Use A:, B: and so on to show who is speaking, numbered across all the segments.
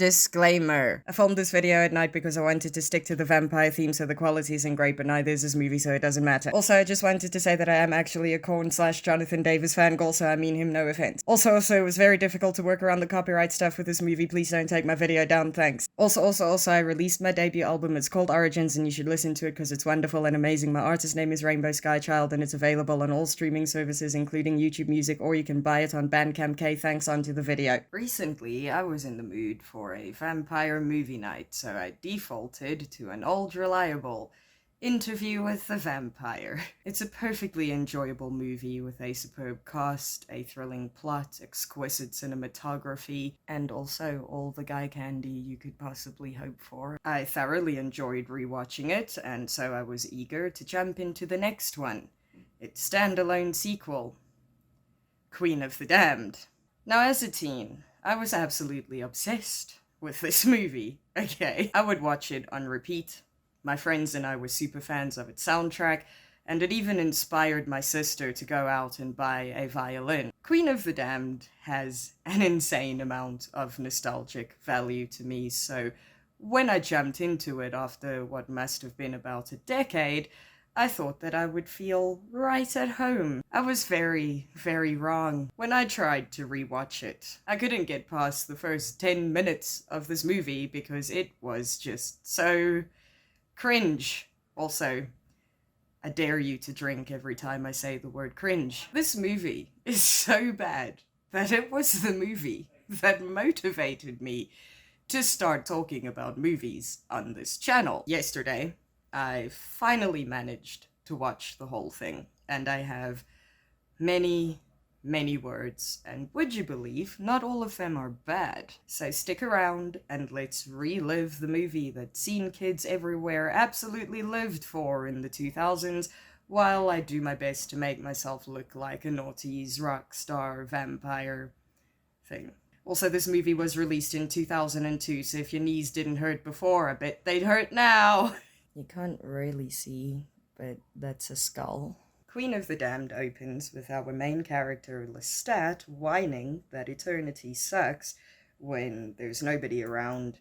A: Disclaimer. I filmed this video at night because I wanted to stick to the vampire theme, so the quality isn't great, but neither is this movie, so it doesn't matter. Also, I just wanted to say that I am actually a Korn/Jonathan Davis fangirl, so I mean him no offense. Also, it was very difficult to work around the copyright stuff with this movie. Please don't take my video down, thanks. Also, I released my debut album. It's called Origins, and you should listen to it because it's wonderful and amazing. My artist name is Rainbow Sky Child, and it's available on all streaming services, including YouTube Music, or you can buy it on Bandcamp. Thanks, onto the video. Recently, I was in the mood for a vampire movie night, so I defaulted to an old reliable Interview with the Vampire. It's a perfectly enjoyable movie with a superb cast, a thrilling plot, exquisite cinematography, and also all the guy candy you could possibly hope for. I thoroughly enjoyed rewatching it, and so I was eager to jump into the next one. Its standalone sequel, Queen of the Damned. Now, as a teen, I was absolutely obsessed with this movie, okay? I would watch it on repeat. My friends and I were super fans of its soundtrack, and it even inspired my sister to go out and buy a violin. Queen of the Damned has an insane amount of nostalgic value to me, so when I jumped into it after what must have been about a decade, I thought that I would feel right at home. I was very, very wrong. When I tried to rewatch it, I couldn't get past the first 10 minutes of this movie because it was just so cringe. Also, I dare you to drink every time I say the word cringe. This movie is so bad that it was the movie that motivated me to start talking about movies on this channel. Yesterday, I finally managed to watch the whole thing, and I have many words, and would you believe, not all of them are bad. So stick around and let's relive the movie that scene kids everywhere absolutely lived for in the 2000s, while I do my best to make myself look like a noughties rock star vampire thing. Also, this movie was released in 2002, so if your knees didn't hurt before, I bet they'd hurt now. You can't really see, but that's a skull. Queen of the Damned opens with our main character Lestat whining that eternity sucks when there's nobody around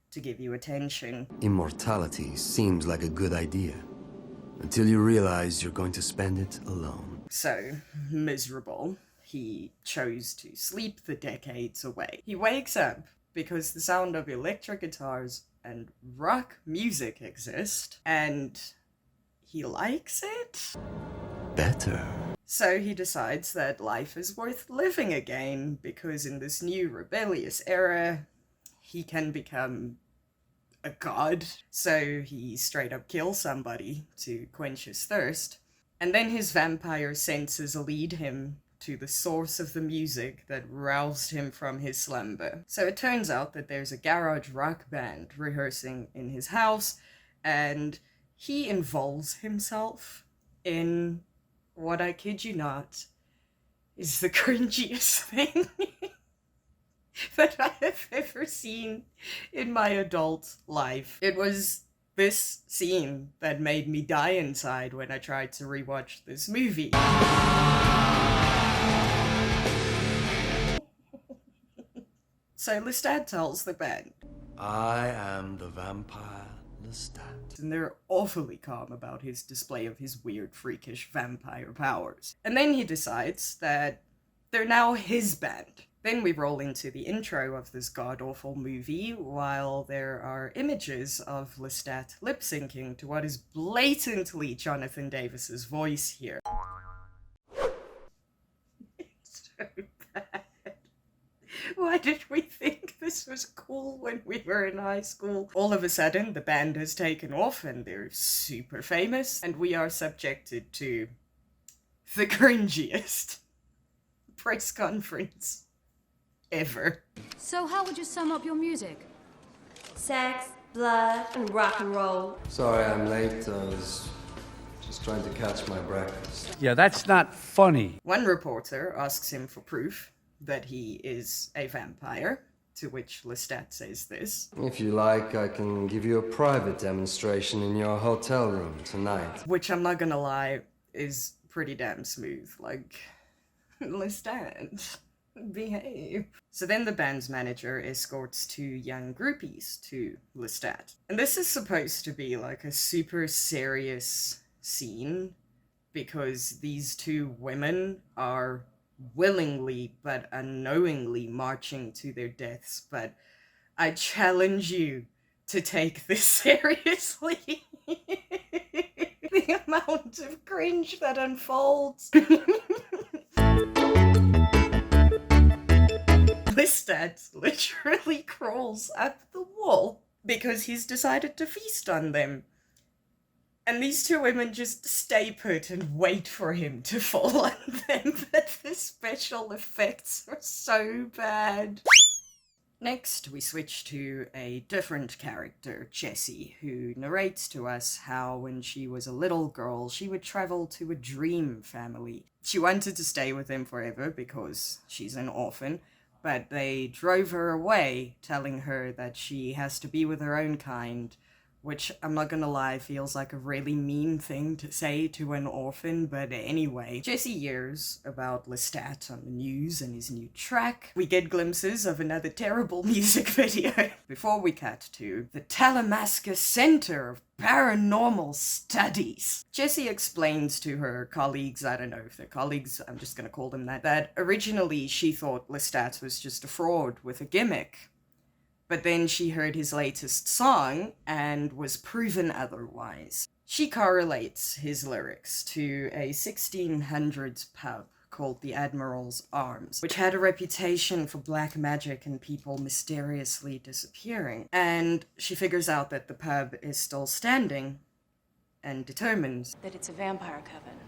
A: to give you attention.
B: Immortality seems like a good idea, until you realize you're going to spend it alone.
A: So miserable, he chose to sleep the decades away. He wakes up because the sound of electric guitars and rock music exist, and he likes it?
B: Better.
A: So he decides that life is worth living again, because in this new rebellious era, he can become a god. So he straight up kills somebody to quench his thirst, and then his vampire senses lead him to the source of the music that roused him from his slumber. So it turns out that there's a garage rock band rehearsing in his house, and he involves himself in what, I kid you not, is the cringiest thing that I have ever seen in my adult life. It was this scene that made me die inside when I tried to rewatch this movie. So Lestat tells the band,
B: I am the vampire Lestat.
A: And they're awfully calm about his display of his weird, freakish vampire powers. And then he decides that they're now his band. Then we roll into the intro of this god-awful movie, while there are images of Lestat lip-syncing to what is blatantly Jonathan Davis's voice here. It's so bad. Why did we think this was cool when we were in high school? All of a sudden, the band has taken off and they're super famous, and we are subjected to the cringiest press conference ever.
C: So how would you sum up your music?
D: Sex, blood, and rock and roll.
B: Sorry I'm late, I was just trying to catch my breakfast.
E: Yeah, that's not funny.
A: One reporter asks him for proof that he is a vampire, to which Lestat says this.
B: If you like, I can give you a private demonstration in your hotel room tonight.
A: Which, I'm not gonna lie, is pretty damn smooth. Like, Lestat, Behave. So then the band's manager escorts two young groupies to Lestat. And this is supposed to be like a super serious scene because these two women are willingly but unknowingly marching to their deaths. But I challenge you to take this seriously. The amount of cringe that unfolds. Lestat literally crawls up the wall because he's decided to feast on them. And these two women just stay put and wait for him to fall on them, but the special effects are so bad. Next, we switch to a different character, Jessie, who narrates to us how when she was a little girl, she would travel to a dream family. She wanted to stay with them forever because she's an orphan, but they drove her away, telling her that she has to be with her own kind, which, I'm not gonna lie, feels like a really mean thing to say to an orphan, but anyway. Jessie hears about Lestat on the news and his new track. We get glimpses of another terrible music video before we cut to the Talamasca Center of Paranormal Studies. Jessie explains to her colleagues, I don't know if they're colleagues, I'm just gonna call them that originally she thought Lestat was just a fraud with a gimmick. But then she heard his latest song and was proven otherwise. She correlates his lyrics to a 1600s pub called the Admiral's Arms, which had a reputation for black magic and people mysteriously disappearing. And she figures out that the pub is still standing and determines
E: that it's a vampire coven,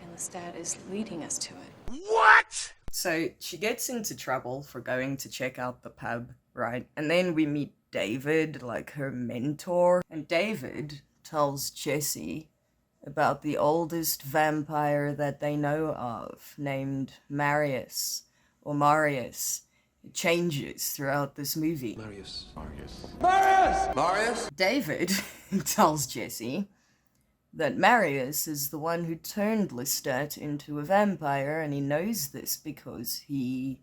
E: and Lestat is leading us to it.
B: What?
A: So she gets into trouble for going to check out the pub, right? And then we meet David, like her mentor. And David tells Jessie about the oldest vampire that they know of, named Marius, or Marius. It changes throughout this movie.
B: Marius?
A: David tells Jessie that Marius is the one who turned Lestat into a vampire, and he knows this because he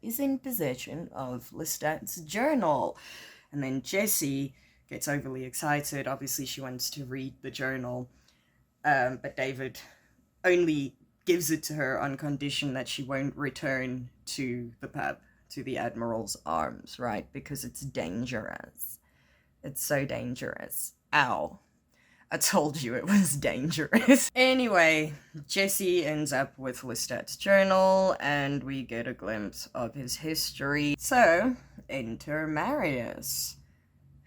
A: is in possession of Lestat's journal. And then Jessie gets overly excited. Obviously, she wants to read the journal, but David only gives it to her on condition that she won't return to the pub, to the Admiral's Arms, right? Because it's dangerous. It's so dangerous. Ow. I told you it was dangerous. Anyway, Jessie ends up with Lestat's journal, and we get a glimpse of his history. So, enter Marius,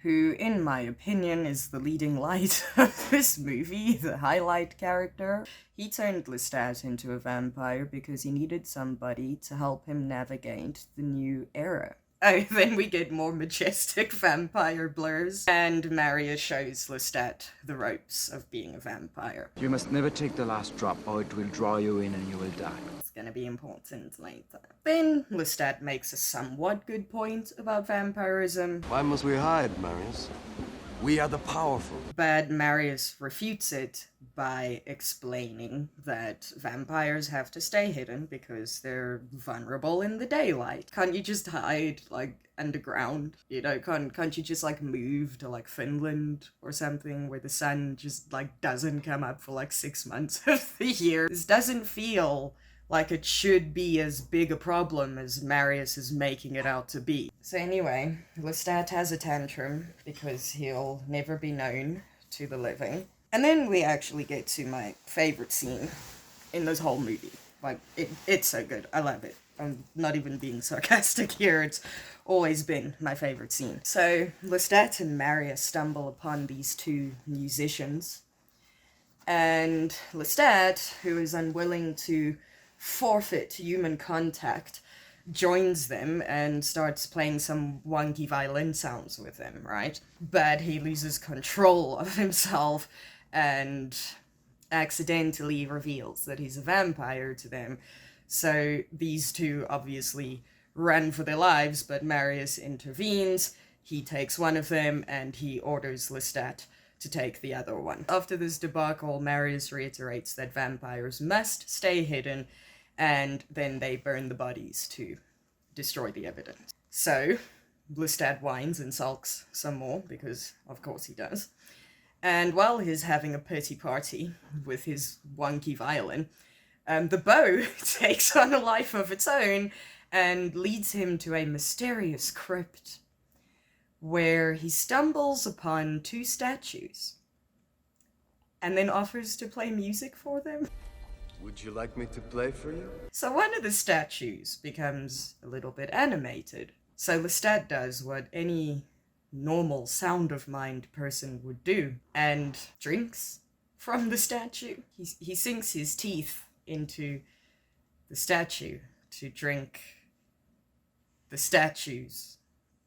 A: who, in my opinion, is the leading light of this movie, the highlight character. He turned Lestat into a vampire because he needed somebody to help him navigate the new era. Oh, then we get more majestic vampire blurs, and Marius shows Lestat the ropes of being a vampire.
F: You must never take the last drop, or it will draw you in and you will die.
A: It's gonna be important later. Then Lestat makes a somewhat good point about vampirism,
B: Why must we hide, Marius? We are the powerful.
A: but Marius refutes it by explaining that vampires have to stay hidden because they're vulnerable in the daylight. Can't you just hide, like, underground? You know, can't you just, like, move to, like, Finland or something where the sun just, like, doesn't come up for, like, 6 months of the year? This doesn't feel like it should be as big a problem as Marius is making it out to be. So anyway, Lestat has a tantrum because he'll never be known to the living. And then we actually get to my favorite scene in this whole movie. Like, it's so good. I love it. I'm not even being sarcastic here. It's always been my favorite scene. So, Lestat and Marius stumble upon these two musicians. And Lestat, who is unwilling to forfeit human contact, joins them and starts playing some wonky violin sounds with them, right? But he loses control of himself and accidentally reveals that he's a vampire to them. So these two obviously run for their lives, but Marius intervenes. He takes one of them and he orders Lestat to take the other one. After this debacle, Marius reiterates that vampires must stay hidden and then they burn the bodies to destroy the evidence. So, Lestat whines and sulks some more, because of course he does. And while he's having a pity party with his wonky violin, the bow takes on a life of its own and leads him to a mysterious crypt where he stumbles upon two statues and then offers to play music for them.
B: Would you like me to play for you?
A: So one of the statues becomes a little bit animated. So Lestat does what any normal sound of mind person would do and drinks from the statue. He sinks his teeth into the statue to drink the statue's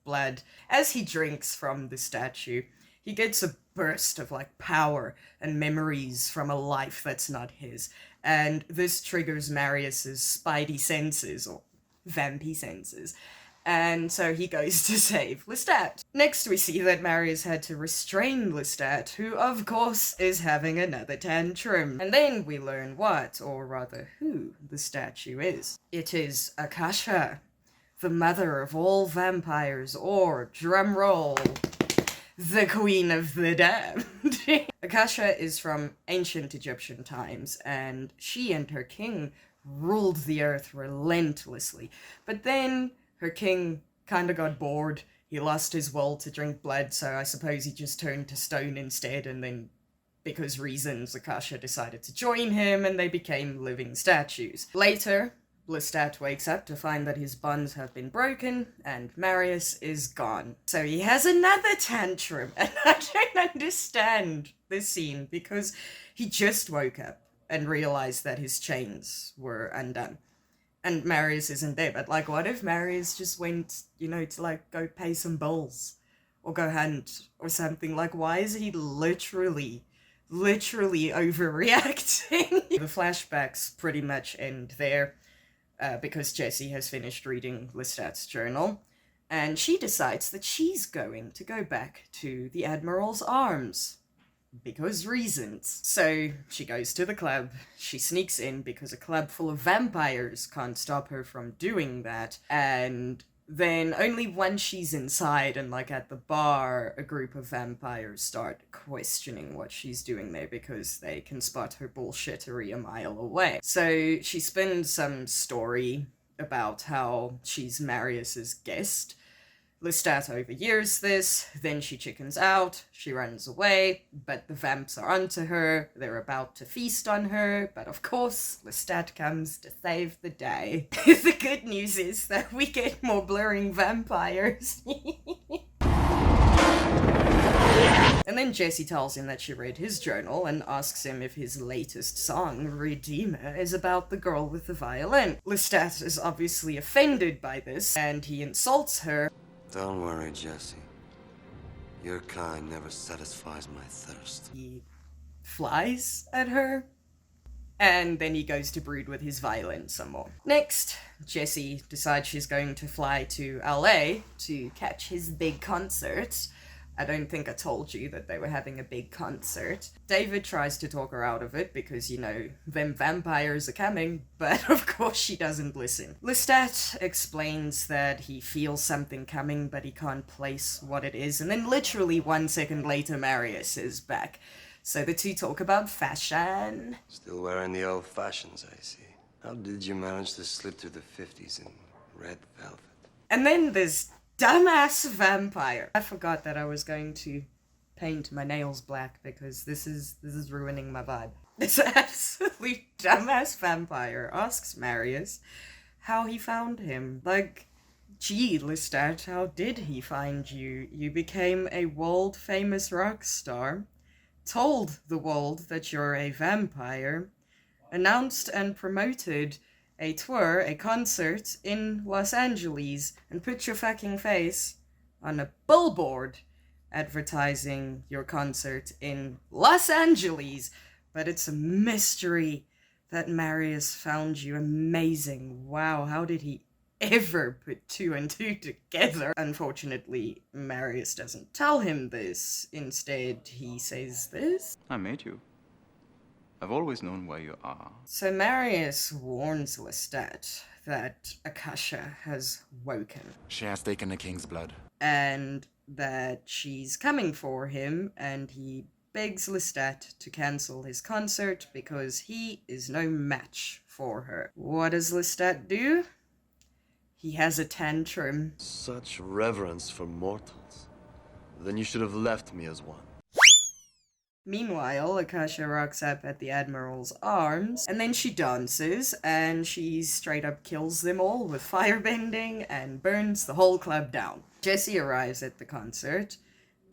A: blood. As he drinks from the statue, he gets a burst of like power and memories from a life that's not his, and this triggers Marius's spidey senses, or vampy senses, and so he goes to save Lestat. Next we see that Marius had to restrain Lestat, who of course is having another tantrum. And then we learn what, or rather who, the statue is. It is Akasha, the mother of all vampires, or, drumroll, the Queen of the Damned. Akasha is from ancient Egyptian times, and she and her king ruled the earth relentlessly. But then her king kinda got bored. He lost his will to drink blood, so I suppose he just turned to stone instead, and then, because reasons, Akasha decided to join him, and they became living statues. Later, Lestat wakes up to find that his bonds have been broken, and Marius is gone. So he has another tantrum, and I don't understand this scene, because he just woke up and realized that his chains were undone. And Marius isn't there, but like, what if Marius just went, you know, to like go pay some bills or go hunt or something? Like, why is he literally overreacting? The flashbacks pretty much end there because Jessie has finished reading Lestat's journal, and she decides that she's going to go back to the Admiral's arms. Because reasons. So she goes to the club, she sneaks in because a club full of vampires can't stop her from doing that, and then only once she's inside and like at the bar, a group of vampires start questioning what she's doing there because they can spot her bullshittery a mile away. So she spins some story about how she's Marius's guest. Lestat overhears this, then she chickens out, she runs away, but the vamps are onto her, they're about to feast on her, but of course, Lestat comes to save the day. The good news is that we get more blurring vampires. And then Jessie tells him that she read his journal and asks him if his latest song, Redeemer, is about the girl with the violin. Lestat is obviously offended by this, and he insults her.
B: Don't worry, Jessie. Your kind never satisfies my thirst.
A: He flies at her, and then he goes to brood with his violin some more. Next, Jessie decides she's going to fly to LA to catch his big concert. I don't think I told you that they were having a big concert. David tries to talk her out of it because, you know, them vampires are coming, but of course she doesn't listen. Lestat explains that he feels something coming, but he can't place what it is, and then literally 1 second later Marius is back. So the two talk about fashion.
B: Still wearing the old fashions, I see. How did you manage to slip through the 50s in red velvet?
A: And then this dumbass vampire. I forgot that I was going to paint my nails black because this is ruining my vibe. This absolute dumbass vampire asks Marius how he found him. Like, gee, Lestat, how did he find you? You became a world-famous rock star, told the world that you're a vampire, announced and promoted a tour, a concert in Los Angeles, and put your fucking face on a billboard advertising your concert in Los Angeles. But it's a mystery that Marius found you. Amazing. Wow, how did he ever put 2 and 2 together? Unfortunately, Marius doesn't tell him this. Instead, he says this.
F: I made you.
G: I've always known where you are.
A: So Marius warns Lestat that Akasha has woken
H: She has taken the king's blood.
A: and that she's coming for him, and he begs Lestat to cancel his concert because he is no match for her. What does Lestat do? He has a tantrum.
B: Such reverence for mortals. Then you should have left me as one.
A: Meanwhile, Akasha rocks up at the Admiral's arms, and then she dances, and she straight up kills them all with firebending and burns the whole club down. Jesse arrives at the concert,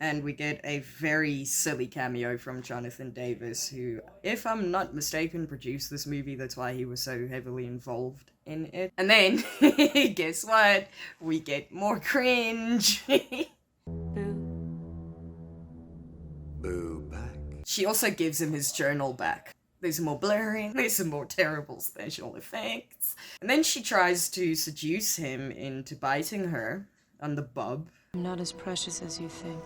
A: and we get a very silly cameo from Jonathan Davis, who, if I'm not mistaken, produced this movie. That's why he was so heavily involved in it. And then, guess what? We get more cringe.
B: Boo back.
A: She also gives him his journal back. There's more blurring, there's some more terrible special effects. And then she tries to seduce him into biting her on the bub.
E: I'm not as precious as you think.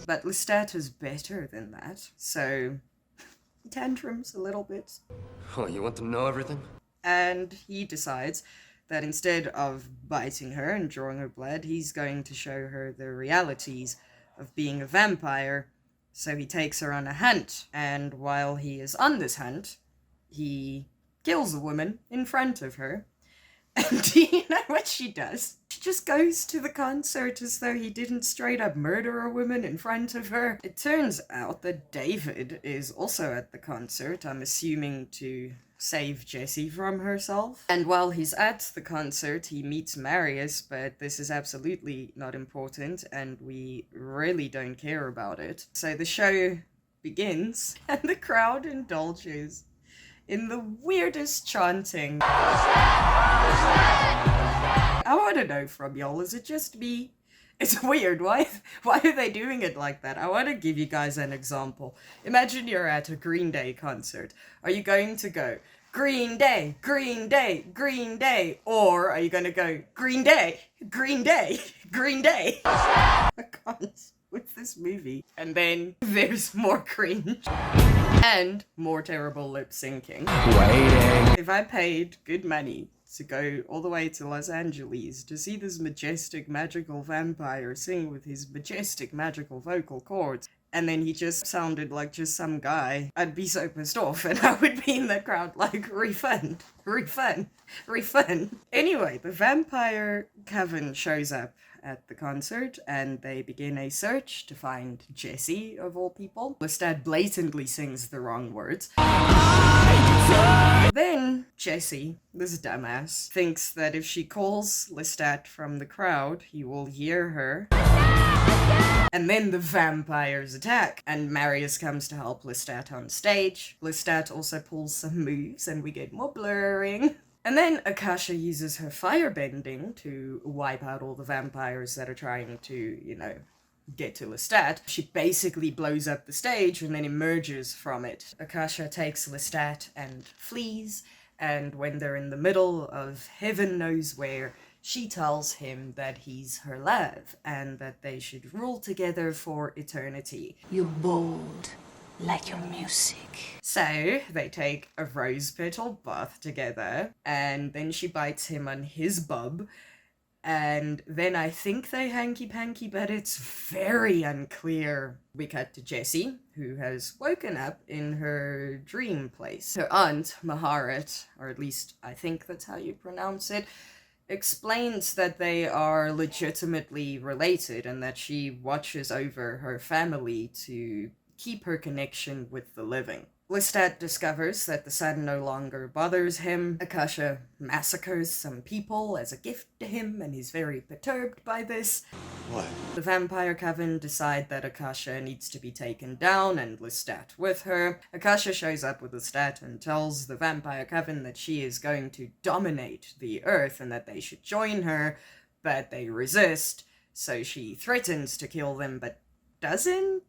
A: But Lestat is better than that, so he tantrums a little bit.
B: Oh, you want to know everything?
A: And he decides that instead of biting her and drawing her blood, he's going to show her the realities of being a vampire. So he takes her on a hunt, and while he is on this hunt, he kills a woman in front of her. And do you know what she does? She just goes to the concert as though he didn't straight up murder a woman in front of her. It turns out that David is also at the concert, I'm assuming to save Jessie from herself. And while he's at the concert, he meets Marius, but this is absolutely not important, and we really don't care about it. So the show begins, and the crowd indulges in the weirdest chanting. I want to know from y'all, is it just me? It's weird. Why are they doing it like that? I want to give you guys an example. Imagine you're at a Green Day concert. Are you going to go, Green Day, Green Day, Green Day? Or are you going to go, Green Day, Green Day, Green Day? I can't with this movie. And then there's more cringe. And more terrible lip syncing.
H: Waiting.
A: If I paid good money to go all the way to Los Angeles to see this majestic magical vampire sing with his majestic magical vocal cords, and then he just sounded like just some guy, I'd be so pissed off, and I would be in the crowd like, refund, refund, refund. Anyway, the vampire coven shows up at the concert, and they begin a search to find Jessie, of all people. Lestat blatantly sings the wrong words. Then Jessie, this dumbass, thinks that if she calls Lestat from the crowd, he will hear her. And then the vampires attack, and Marius comes to help Lestat on stage. Lestat also pulls some moves, and we get more blurring. And then Akasha uses her firebending to wipe out all the vampires that are trying to, get to Lestat. She basically blows up the stage and then emerges from it. Akasha takes Lestat and flees, and when they're in the middle of heaven knows where, she tells him that he's her love and that they should rule together for eternity.
I: You're bold, like your music.
A: So they take a rose petal bath together, and then she bites him on his bub, and then I think they hanky-panky, but it's very unclear. We cut to Jessie, who has woken up in her dream place. Her aunt, Maharet, or at least I think that's how you pronounce it, explains that they are legitimately related and that she watches over her family to keep her connection with the living. Lestat discovers that the sun no longer bothers him. Akasha massacres some people as a gift to him, and he's very perturbed by this.
B: What?
A: The vampire coven decide that Akasha needs to be taken down, and Lestat with her. Akasha shows up with Lestat and tells the vampire coven that she is going to dominate the earth and that they should join her, but they resist, so she threatens to kill them, but doesn't?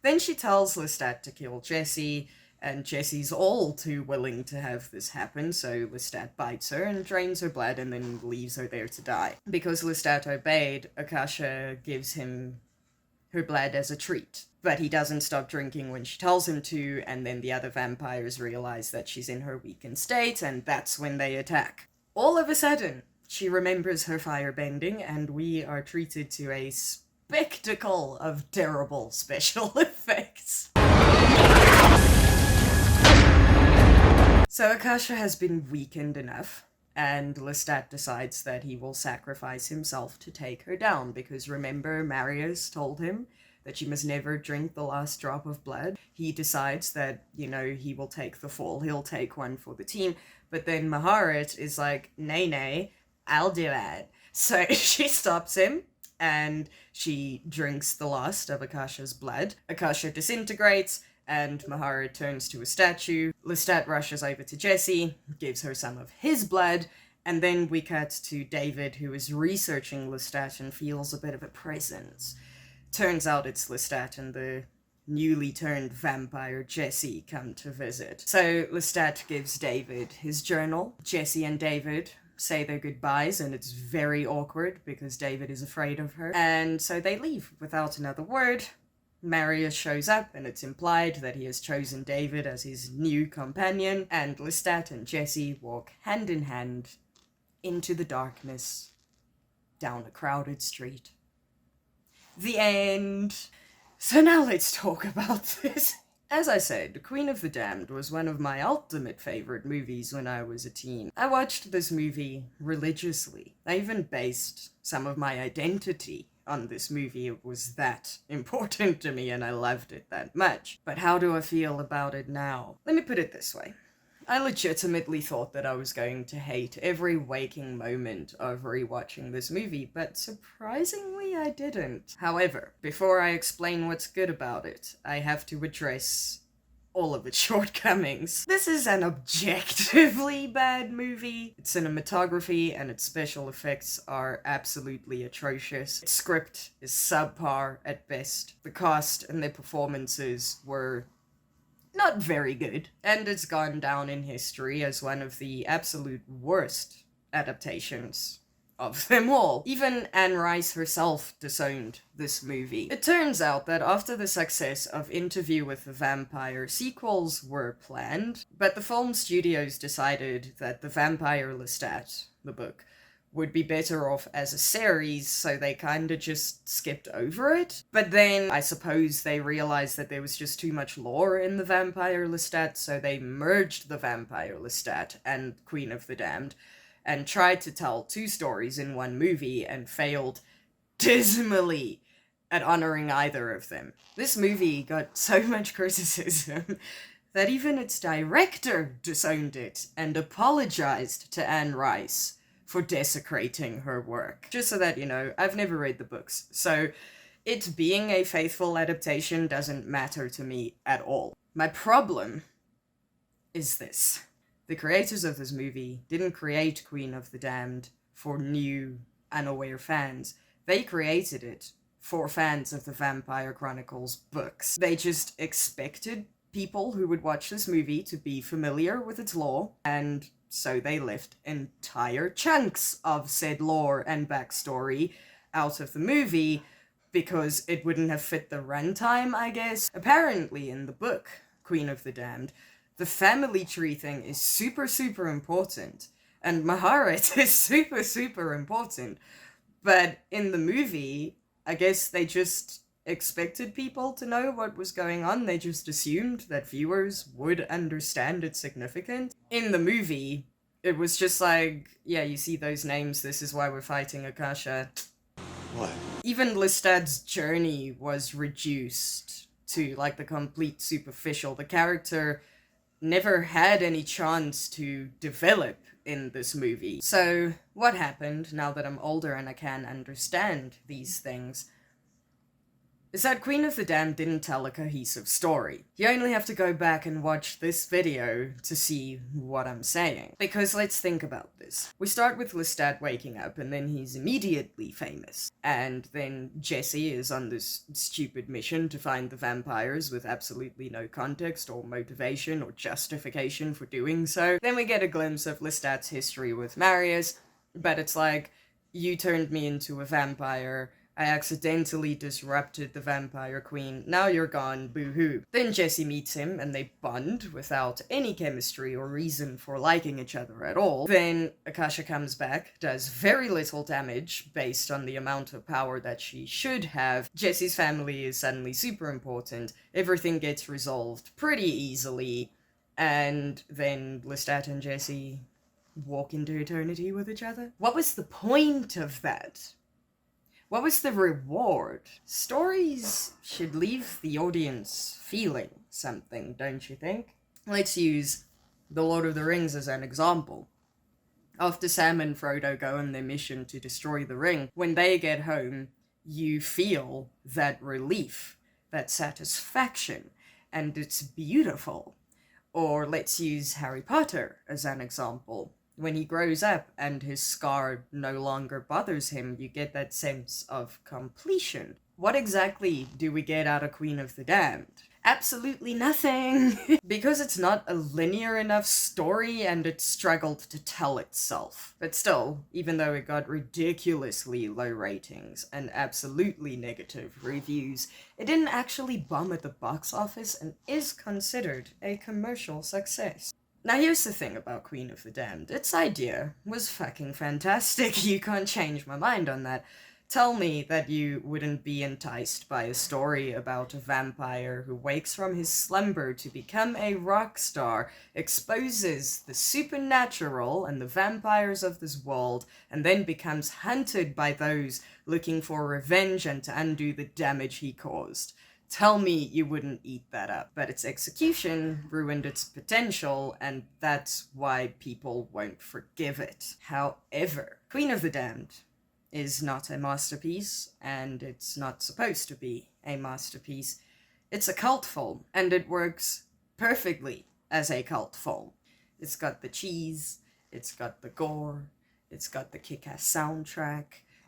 A: Then she tells Lestat to kill Jessie, and Jessie's all too willing to have this happen, so Lestat bites her and drains her blood and then leaves her there to die. Because Lestat obeyed, Akasha gives him her blood as a treat. But he doesn't stop drinking when she tells him to, and then the other vampires realize that she's in her weakened state, and that's when they attack. All of a sudden, she remembers her firebending, and we are treated to a spectacle of terrible special effects. So Akasha has been weakened enough, and Lestat decides that he will sacrifice himself to take her down, because remember, Marius told him that she must never drink the last drop of blood. He decides that, he will take the fall, he'll take one for the team, but then Maharet is like, nay, I'll do it. So she stops him, and she drinks the last of Akasha's blood. Akasha disintegrates, and Maharet turns to a statue. Lestat rushes over to Jessie, gives her some of his blood, and then we cut to David, who is researching Lestat and feels a bit of a presence. Turns out it's Lestat and the newly turned vampire Jessie come to visit. So Lestat gives David his journal. Jessie and David say their goodbyes, and it's very awkward because David is afraid of her. And so they leave without another word. Marius shows up, and it's implied that he has chosen David as his new companion, and Lestat and Jessie walk hand in hand into the darkness, down a crowded street. The end. So now let's talk about this. As I said, Queen of the Damned was one of my ultimate favorite movies when I was a teen. I watched this movie religiously. I even based some of my identity on this movie. It was that important to me and I loved it that much. But how do I feel about it now? Let me put it this way. I legitimately thought that I was going to hate every waking moment of rewatching this movie, but surprisingly I didn't. However, before I explain what's good about it, I have to address all of its shortcomings. This is an objectively bad movie. Its cinematography and its special effects are absolutely atrocious. Its script is subpar at best. The cast and their performances were not very good, and it's gone down in history as one of the absolute worst adaptations of them all. Even Anne Rice herself disowned this movie. It turns out that after the success of Interview with the Vampire, sequels were planned, but the film studios decided that The Vampire Lestat, the book, would be better off as a series, so they kinda just skipped over it. But then I suppose they realized that there was just too much lore in The Vampire Lestat, so they merged The Vampire Lestat and Queen of the Damned, and tried to tell two stories in one movie, and failed dismally at honoring either of them. This movie got so much criticism that even its director disowned it, and apologized to Anne Rice for desecrating her work. Just so that you know, I've never read the books, so it being a faithful adaptation doesn't matter to me at all. My problem is this. The creators of this movie didn't create Queen of the Damned for new, unaware fans. They created it for fans of the Vampire Chronicles books. They just expected people who would watch this movie to be familiar with its lore, and so they left entire chunks of said lore and backstory out of the movie because it wouldn't have fit the runtime, I guess. Apparently in the book, Queen of the Damned, the family tree thing is super, super important, and Maharet is super, super important. But in the movie, I guess they just expected people to know what was going on. They just assumed that viewers would understand its significance. In the movie, it was just like, yeah, you see those names, this is why we're fighting Akasha.
B: What?
A: Even Lestat's journey was reduced to, like, the complete superficial. The character never had any chance to develop in this movie. So, what happened, now that I'm older and I can understand these things, is that Queen of the Damned didn't tell a cohesive story. You only have to go back and watch this video to see what I'm saying. Because let's think about this. We start with Lestat waking up, and then he's immediately famous. And then Jessie is on this stupid mission to find the vampires with absolutely no context or motivation or justification for doing so. Then we get a glimpse of Lestat's history with Marius, but it's like, you turned me into a vampire, I accidentally disrupted the vampire queen. Now you're gone, boo-hoo. Then Jesse meets him and they bond without any chemistry or reason for liking each other at all. Then Akasha comes back, does very little damage based on the amount of power that she should have. Jesse's family is suddenly super important. Everything gets resolved pretty easily. And then Lestat and Jesse walk into eternity with each other. What was the point of that? What was the reward? Stories should leave the audience feeling something, don't you think? Let's use The Lord of the Rings as an example. After Sam and Frodo go on their mission to destroy the ring, when they get home, you feel that relief, that satisfaction, and it's beautiful. Or let's use Harry Potter as an example. When he grows up and his scar no longer bothers him, you get that sense of completion. What exactly do we get out of Queen of the Damned? Absolutely nothing! Because it's not a linear enough story and it struggled to tell itself. But still, even though it got ridiculously low ratings and absolutely negative reviews, it didn't actually bomb at the box office and is considered a commercial success. Now here's the thing about Queen of the Damned. Its idea was fucking fantastic. You can't change my mind on that. Tell me that you wouldn't be enticed by a story about a vampire who wakes from his slumber to become a rock star, exposes the supernatural and the vampires of this world, and then becomes hunted by those looking for revenge and to undo the damage he caused. Tell me you wouldn't eat that up. But its execution ruined its potential, and that's why people won't forgive it. However, Queen of the Damned is not a masterpiece, and it's not supposed to be a masterpiece. It's a cult film, and it works perfectly as a cult film. It's got the cheese, it's got the gore, it's got the kick-ass soundtrack,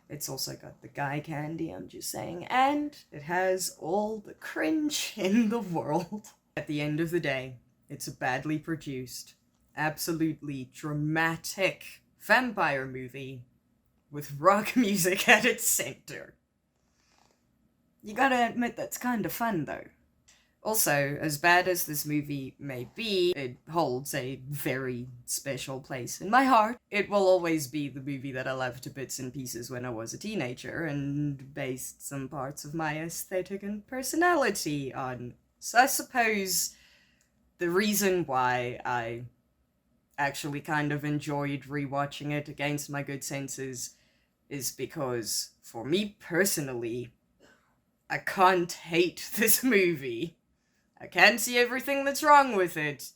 A: it's also got the guy candy, I'm just saying, and it has all the cringe in the world. At the end of the day, it's a badly produced, absolutely dramatic vampire movie with rock music at its center. You gotta admit that's kind of fun, though. Also, as bad as this movie may be, it holds a very special place in my heart. It will always be the movie that I loved to bits and pieces when I was a teenager, and based some parts of my aesthetic and personality on. So I suppose the reason why I actually kind of enjoyed rewatching it against my good senses is because, for me personally, I can't hate this movie. I can see everything that's wrong with it,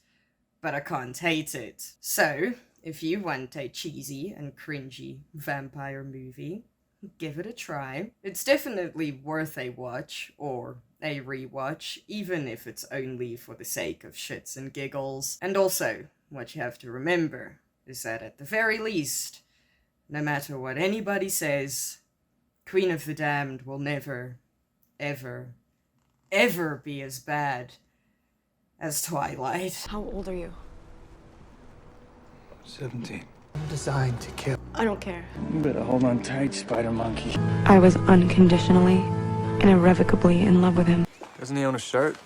A: but I can't hate it. So, if you want a cheesy and cringy vampire movie, give it a try. It's definitely worth a watch, or a rewatch, even if it's only for the sake of shits and giggles. And also, what you have to remember is that at the very least, no matter what anybody says, Queen of the Damned will never, ever, ever be as bad as Twilight.
E: How old are you?
G: 17. I'm designed to kill.
E: I don't care.
G: You better hold on tight, Spider Monkey.
J: I was unconditionally and irrevocably in love with him.
H: Doesn't he own a shirt?